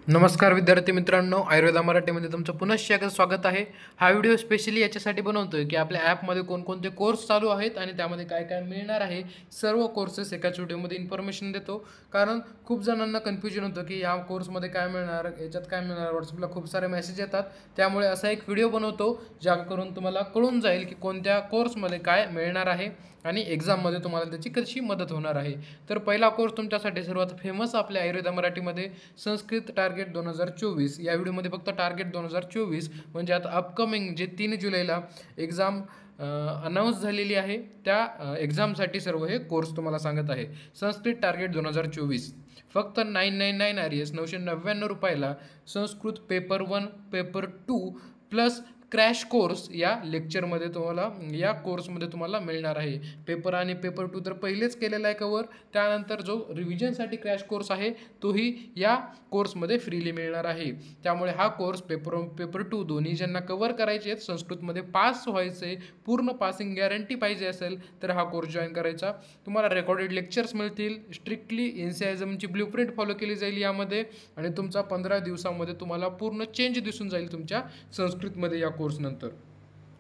नमस्कार विद्यार्थी मित्रांनो, आयुर्वेदा मराठीमध्ये तुमचं पुन्हा स्वागत आहे। हा व्हिडिओ स्पेशली याच्यासाठी बनवतोय की आपल्या ॲपमध्ये कोणकोणते कोर्स चालू आहेत आणि त्यामध्ये काय काय मिळणार आहे, सर्व कोर्सेस एकाच व्हिडिओमध्ये इन्फॉर्मेशन देतो। कारण खूप जणांना कन्फ्युजन होतं की या कोर्समध्ये काय मिळणार, याच्यात काय मिळणार, व्हॉट्सअपला खूप सारे मेसेज येतात। त्यामुळे असा एक व्हिडिओ बनवतो ज्याकरून तुम्हाला कळून जाईल की कोणत्या कोर्समध्ये काय मिळणार आहे आणि एक्झाममध्ये तुम्हाला त्याची कशी मदत होणार आहे। तर पहिला कोर्स तुमच्यासाठी सर्वात फेमस आपल्या आयुर्वेदा मराठीमध्ये संस्कृत टार्गेट 2024 या व्हिडिओमध्ये फक्त टार्गेट 2024 म्हणजे आता अपकमिंग जे 3 जुलैला एक्झाम अनाऊन्स झालेली आहे त्या एक्झामसाठी सर्व हे कोर्स तुम्हाला सांगत आहे। संस्कृत टार्गेट 2024 फक्त 999 RES 999 रुपयाला Sanskrit paper 1 paper 2 plus crash course या लेक्चरमध्ये तुम्हाला या कोर्समध्ये तुम्हाला मिळणार आहे। पेपर आणि पेपर 2 तर पहिलेच केलेला आहे कवर, त्यानंतर जो रिव्हिजनसाठी क्रॅश कोर्स आहे तोही या कोर्समध्ये फ्रीली मिळणार आहे। त्यामुळे हा कोर्स पेपर 1 पेपर 2 दोन्ही ज्यांना कवर करायचे आहेत, संस्कृतमध्ये पास व्हायचे, पूर्ण पासिंग गॅरंटी पाहिजे असेल तर हा कोर्स जॉईन करायचा। तुम्हाला रेकॉर्डेड लेक्चर्स मिळतील, स्ट्रिक्टली एनसीआयझमची ब्ल्यूप्रिंट फॉलो केली जाईल यामध्ये आणि तुमचा 15 दिवसामध्ये तुम्हाला पूर्ण चेंज दिसून जाईल तुमच्या संस्कृतमध्ये या कोर्स नंतर।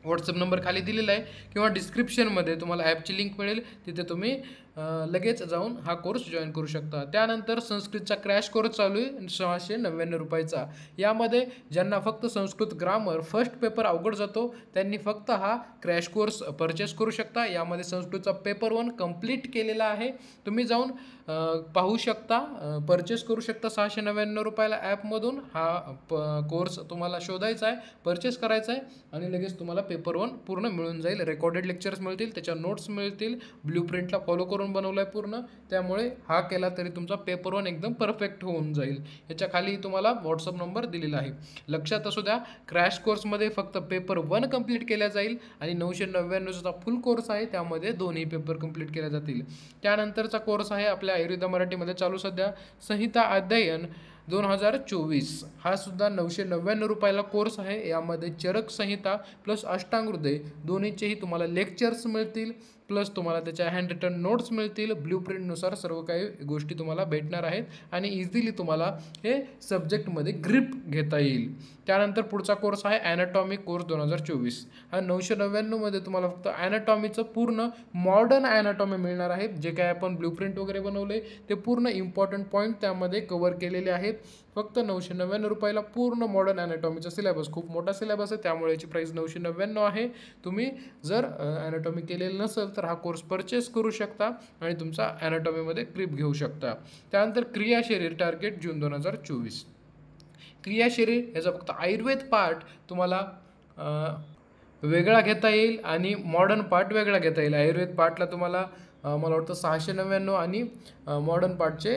व्हॉट्सअप नंबर खाली दिलेला आहे किंवा डिस्क्रिप्शनमध्ये तुम्हाला ॲपची लिंक मिळेल, तिथे तुम्ही लगेच जाऊन हा कोर्स जॉईन करू शकता। त्यानंतर संस्कृतचा क्रॅश कोर्स चालू आहे 699 रुपयाचा। यामध्ये ज्यांना फक्त संस्कृत ग्रामर फर्स्ट पेपर अवघड जातो त्यांनी फक्त हा क्रॅश कोर्स परचेस करू शकता। यामध्ये संस्कृतचा पेपर 1 कंप्लीट केलेला आहे, तुम्ही जाऊन पाहू शकता, परचेस करू शकता 699 रुपयाला ॲपमधून। हा कोर्स तुम्हाला शोधायचा आहे, परचेस करायचा आहे आणि लगेच तुम्हाला पेपर 1 पूर्ण मिळून जाईल। रेकॉर्डेड लेक्चर्स मिळतील, त्याच्या नोट्स मिळतील, ब्ल्यूप्रिंटला फॉलो करून बनवला आहे पूर्ण, त्यामुळे हा केला तरी तुमचा पेपर 1 एकदम परफेक्ट होऊन जाईल। याच्या खाली तुम्हाला व्हॉट्सअप नंबर दिलेला आहे, लक्षात असू द्या। क्रॅश कोर्समध्ये फक्त पेपर 1 कंप्लीट केला जाईल आणि 999चा फुल कोर्स आहे त्यामध्ये दोन्ही पेपर कंप्लीट केले जातील। त्यानंतरचा कोर्स आहे आपल्या आयुर्वेदा मराठीमध्ये चालू सध्या संहिता अध्ययन 2024, हा सुद्धा 999 रुपयाला कोर्स आहे। यामध्ये चरक संहिता प्लस अष्टांग हृदय दोन्हीचेही तुम्हाला लेक्चर्स मिळतील, प्लस तुम्हाला त्याच्या हँड रिटन नोट्स मिळतील, ब्ल्यूप्रिंटनुसार सर्व काही गोष्टी तुम्हाला भेटणार आहेत आणि इझिली तुम्हाला हे सब्जेक्टमध्ये ग्रिप घेता येईल। त्यानंतर पुढचा कोर्स आहे ॲनाटॉमी कोर्स 2024, हा 999मध्ये तुम्हाला फक्त ॲनाटॉमीचं पूर्ण मॉडर्न ॲनाटॉमी मिळणार आहे। जे काय आपण ब्ल्यूप्रिंट वगैरे बनवले ते पूर्ण इम्पॉर्टंट पॉईंट त्यामध्ये कव्हर केलेले आहेत। फक्त 999 रुपयाला पूर्ण मॉडर्न ॲनाटॉमीचा सिलेबस, खूप मोठा सिलेबस आहे त्यामुळे याची प्राईस 999 आहे। तुम्ही जर ॲनाटॉमी केलेलं नसेल तर हा कोर्स परचेस करू शकता आणि तुमचा ॲनाटॉमीमध्ये ग्रिप घेऊ शकता। त्यानंतर क्रिया शरीर टार्गेट जून 2024, क्रिया शरीर याचा फक्त आयुर्वेद पार्ट तुम्हाला वेगळा घेता येईल आणि मॉडर्न पार्ट वेगळा घेता येईल। आयुर्वेद पार्टला तुम्हाला मला वाटतं 699 आणि मॉडर्न पार्टचे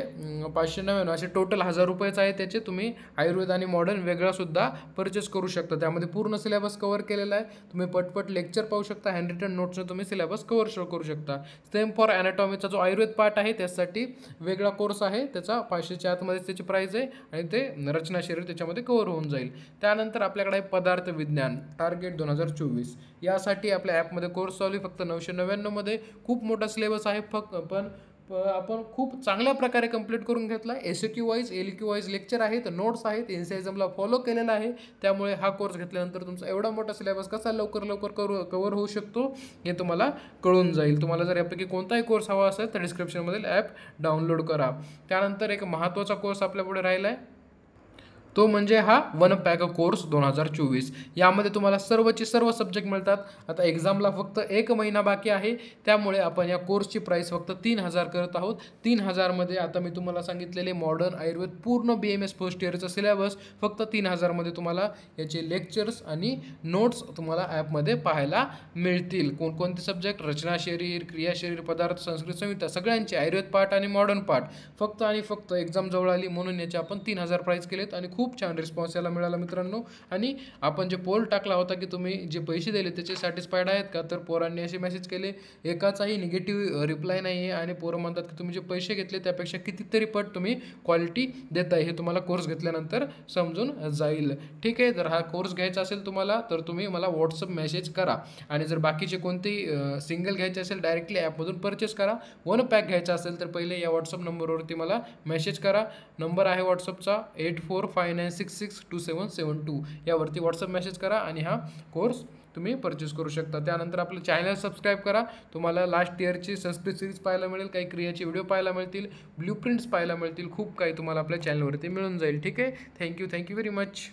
599 असे टोटल 1000 रुपयाचं आहे। त्याचे तुम्ही आयुर्वेद आणि मॉडर्न वेगळासुद्धा परचेस करू शकता। त्यामध्ये पूर्ण सिलेबस कवर केलेला आहे, तुम्ही पटपट लेक्चर पाहू शकता, हँड रिटन नोट्सनं तुम्ही सिलेबस करू शकता। सेम फॉर ॲनाटॉमीचा जो आयुर्वेद पार्ट आहे त्यासाठी वेगळा कोर्स आहे, त्याचा 500च्या आतमध्येच त्याची प्राईज आहे आणि ते रचना शरीर त्याच्यामध्ये कवर होऊन जाईल। त्यानंतर आपल्याकडे आहे पदार्थ विज्ञान टार्गेट 2024, यासाठी आपल्या ॲपमध्ये कोर्स चालू आहे फक्त 999मध्ये। खूप मोठा सिलेबस आहे, पण आपण खूप चांगल्या प्रकारे कंप्लीट करून घेतला। SQ wise LQ wise lecture आहेत, नोट्स आहेत, एनसीआयझमला फॉलो केलेला आहे। त्यामुळे हा कोर्स घेतल्यानंतर तुमचा एवढा मोठा सिलेबस कसा लवकर कवर होऊ शकतो हे तुम्हाला कळून जाईल। तुम्हाला जर यापैकी कोणताही कोर्स हवा असेल तर डिस्क्रिप्शनमधील ॲप डाउनलोड करा। त्यानंतर एक महत्त्वाचा कोर्स आपल्यापुढे राहिला आहे, तो म्हणजे हा वन पॅक कोर्स 2024। यामध्ये तुम्हाला सर्व सब्जेक्ट मिळतात। आता एक्झामला फक्त 1 महिना बाकी आहे, त्यामुळे आपण या कोर्सची प्राईस फक्त 3000 करत आहोत। 3000मध्ये आता मी तुम्हाला सांगितलेले मॉडर्न आयुर्वेद पूर्ण BMS फर्स्ट इयरचा सिलेबस फक्त 3000मध्ये तुम्हाला याचे लेक्चर्स आणि नोट्स तुम्हाला ॲपमध्ये पाहायला मिळतील। कोणकोणते सब्जेक्ट, रचना शरीर, क्रिया शरीर, पदार्थ, संस्कृत संहिता सगळ्यांचे आयुर्वेद पार्ट आणि मॉडर्न पार्ट फक्त आणि फक्त एक्झाम जवळ आली म्हणून याचे आपण 3000 प्राईस केलेत आणि खूप खूप छान रिस्पॉन्स याला मिळाला मित्रांनो. आणि आपण जे पोल टाकला होता की तुम्ही जे पैसे दिले त्याचे सॅटिस्फाईड आहेत का, तर पोरांनी असे मेसेज केले, एकाचाही निगेटिव्ह रिप्लाय नाही आहे आणि पोरं म्हणतात की तुम्ही जे पैसे घेतले त्यापेक्षा कितीतरी पट तुम्ही क्वालिटी देताय. हे तुम्हाला कोर्स घेतल्यानंतर समजून जाईल. ठीक आहे, तर हा कोर्स घ्यायचा असेल तुम्हाला तर तुम्ही मला व्हॉट्सअप मेसेज करा. आणि जर बाकीचे कोणतेही सिंगल घ्यायचे असेल डायरेक्टली ॲपमधून परचेस करा. वन पॅक घ्यायचा असेल तर पहिले या व्हॉट्सअप नंबरवरती मला मेसेज करा. नंबर आहे व्हॉट्सअपचा 8459662772. यावरती व्हॉट्सअप मेसेज करा आणि हा कोर्स तुम्ही परचेस करू शकता. त्यानंतर आपलं चॅनल सबस्क्राईब करा. तुम्हाला लास्ट इयरची संस्कृत सिरीज पाहायला मिळेल, काही क्रियाचे व्हिडिओ पाहायला मिळतील, ब्ल्यूप्रिंट्स पाहायला मिळतील, खूप काही तुम्हाला आपल्या चॅनलवरती मिळून जाईल. ठीक आहे, थँक्यू व्हेरी मच.